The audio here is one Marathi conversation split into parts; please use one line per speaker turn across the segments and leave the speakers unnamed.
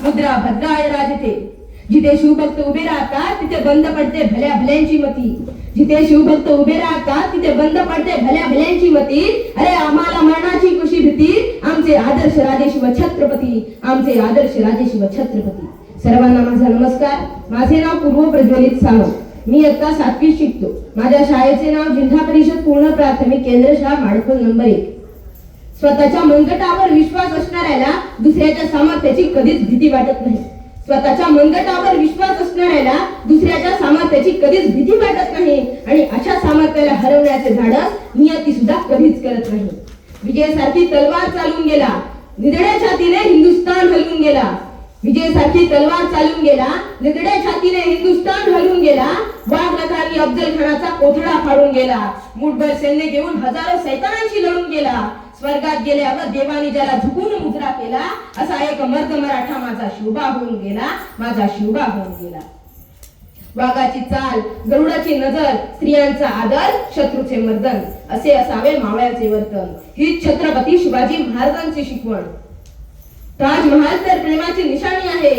मुद्रा भद्राय राजते. जिथे शिवभक्त उभे राहतात तिथे बंद पडते भल्या भल्यांची मती. जिथे शिवभक्त उभे राहतात तिथे बंद पडते भल्या भल्यांची मती. अरे आम्हाला मरणाची कशी भीती, आमचे आदर्श राजे शिव छत्रपती, आमचे आदर्श राजे शिव छत्रपती. सर्वांना माझा नमस्कार. माझे नाव पूर्व प्रज्वलित सावंत. मी इयत्ता 7वी शिकतो. माझ्या शाळेचे नाव जिल्हा परिषद पूर्ण प्राथमिक केंद्र शाळा माडखोल नंबर 1. स्वतःच्या मनगटावर विश्वास असणाऱ्याला दुसऱ्याच्या सामर्थ्याची कधीच भीती वाटत नाही. स्वतःच्या मनगटावर विश्वास असणाऱ्याला दुसऱ्याच्या सामर्थ्याची कधीच भीती वाटत नाही आणि अशा सामर्थ्याला हरवण्याचे धाडस नियती सुद्धा कधीच करत नाही. विजयासारखी तलवार चालून गेला, निधड्या छातीने हिंदुस्थान हलवून गेला. विजयासारखी तलवार चालून गेला, निधड्या छातीने हिंदुस्थान हलवून गेला. वाघ रथांनी अफजल खानाचा कोथळा फाडून गेला. मुठभर सैन्य घेऊन हजारो सैतानांशी लढून गेला. स्वर्गात गेल्यावर देवानी ज्याला झुकून मुजरा केला, असा एक मर्द मराठा माझा शिवबा होऊन गेला, माझा शिवबा होऊन गेला. वाघाची चाल, गरुडाची नजर, स्त्रियांचा आदर, शत्रूचे मर्दन, असे असावे मावळ्याचे वर्तन. ही छत्रपती शिवाजी महाराजांची शिकवण. ताजमहाल तर प्रेमाची निशाणी आहे,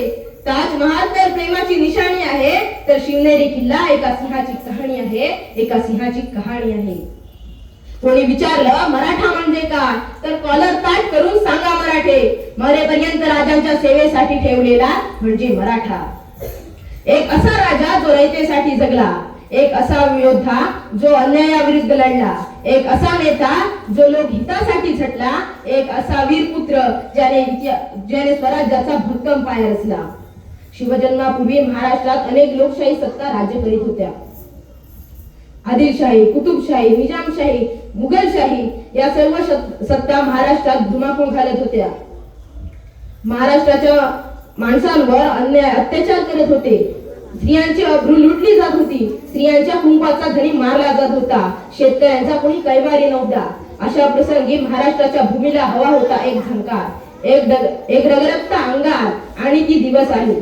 ताजमहाल तर प्रेमाची निशाणी आहे, तर शिवनेरी किल्ला एका सिंहाची कहाणी आहे, एका सिंहाची कहाणी आहे. कोणी विचारलं मराठा म्हणजे काय, तर कॉलर ताट करून सांगा मराठे. मरेपर्यंत राजांच्या सेवेसाठी ठेवलेला म्हणजे मराठा. एक असा राजा जो रयतेसाठी जगला, एक असा योद्धा जो अन्यायाविरुद्ध लढला, एक असा नेता जो लोकहितासाठी झटला, एक असा वीरपुत्र ज्याने स्वराज्याचा भक्कम पाय रचला. शिवजन्मापूर्वी महाराष्ट्रात अनेक लोकशाही सत्ता राज्य करीत होत्या. आदिलशाही, कुतुबशाही, निजामशाही, मुघलशाही या सर्व सत्ता महाराष्ट्रात धुमाकूळ घालत होत्या. महाराष्ट्राच्या माणसांवर अन्याय अत्याचार करत होते. स्त्रियांची अब्रू लुटली जात होती. स्त्रियांच्या कुंकवाचा धनी मारला जात होता. शेतकऱ्यांचा कोणी कैवारी नव्हता. अशा प्रसंगी महाराष्ट्राच्या भूमीला हवा होता एक झंकार, एक रगरगता अंगार आणि ती दिवस आली.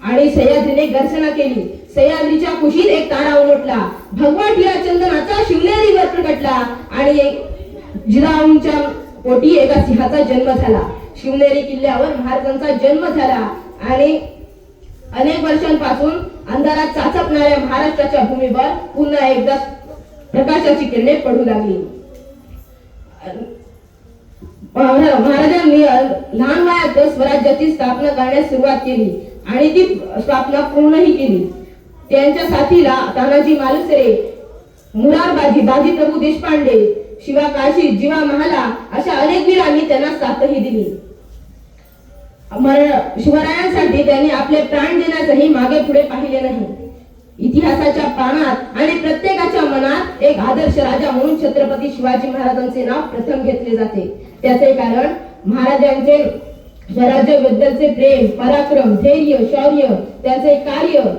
आणि सह्याद्रीने गर्जना केली. सह्याद्रीच्या कुशीत एक तारा उमटला. भगवा टिळा चंदनाचा शिवनेरीवर प्रकटला आणि जिजाऊंच्या पोटी एका सिंहाचा जन्म झाला. शिवनेरी किल्ल्यावर महाराजांचा जन्म झाला आणि अनेक वर्षांपासून अंधारात चाचपणाऱ्या महाराष्ट्राच्या भूमीवर पुन्हा एकदा प्रकाशाची किरणे पडू लागली. महाराजांनी लहान वयात स्वराज्याची स्थापना करण्यास सुरुवात केली आणि ती स्थापना पूर्णही केली. त्यांच्या साथीला तानाजी मालुसरे, मुरारबाजी, बाजीप्रभू देशपांडे, शिवा काशी, जीवा महाला अशा अनेक वीरांनी त्यांना साथही दिली. शिवरायांसाठी त्यांनी आपले प्राण देण्यासही मागे पुढे पाहिले नाही. इतिहासाच्या पानात आणि प्रत्येकाच्या मनात एक आदर्श राजा म्हणून छत्रपती शिवाजी महाराजांचे नाव प्रथम घेतले जाते. त्याचे कारण महाराजांचे स्वराज्याबद्दलचे प्रेम, पराक्रम, धैर्य, शौर्य, त्यांचे कार्य,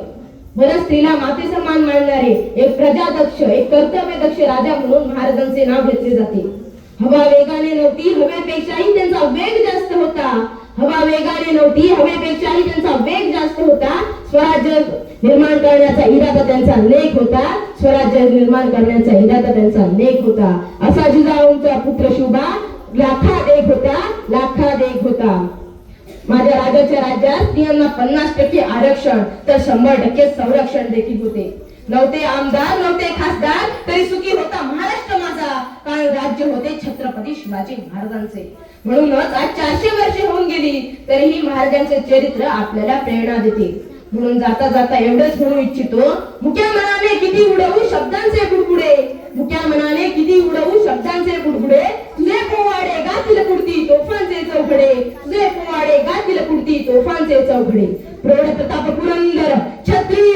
स्त्रीला माते समान मानणारे एक प्रजादक्ष, एक कर्तव्यदक्ष राजा म्हणून महाराजांचे नाव घेतले जाते. हवा वेगाने नव्हती, हवेपेक्षाही त्यांचा वेग जास्त होता. हवा वेगाने नव्हती, हवेपेक्षाही त्यांचा वेग जास्त होता. स्वराज्य निर्माण करण्याचा इरादा त्यांचा नेक होता. स्वराज्य निर्माण करण्याचा इरादा त्यांचा नेक होता. असा जिजाऊंचा पुत्र शिवबा लाखात एक होता, लाखात एक होता. माझ्या राजाच्या राज्यात स्त्रियांना 50% आरक्षण तर 100% संरक्षण देखील होते. नव्हते आमदार, नव्हते खासदार, तरी सुखी होता महाराष्ट्र माझा, कारण राज्य होते छत्रपती शिवाजी महाराजांचे. म्हणूनच आज 400 वर्षे होऊन गेली तरीही महाराजांचे चरित्र आपल्याला प्रेरणा देते. म्हणून जाता जाता एवढंच म्हणू इच्छितो, मुक्या मनाने किती उडवू शब्दांचे बुडबुडे, मुक्या मनाने किती उडवू शब्दांचे बुडबुडे, तुझे पोवाडे गातील पुढती तोफांचे चौघडे, तुझे पोवाडे गातील पुढती तोफांचे चौघडे. प्रौढ प्रताप पुरंदर छत्री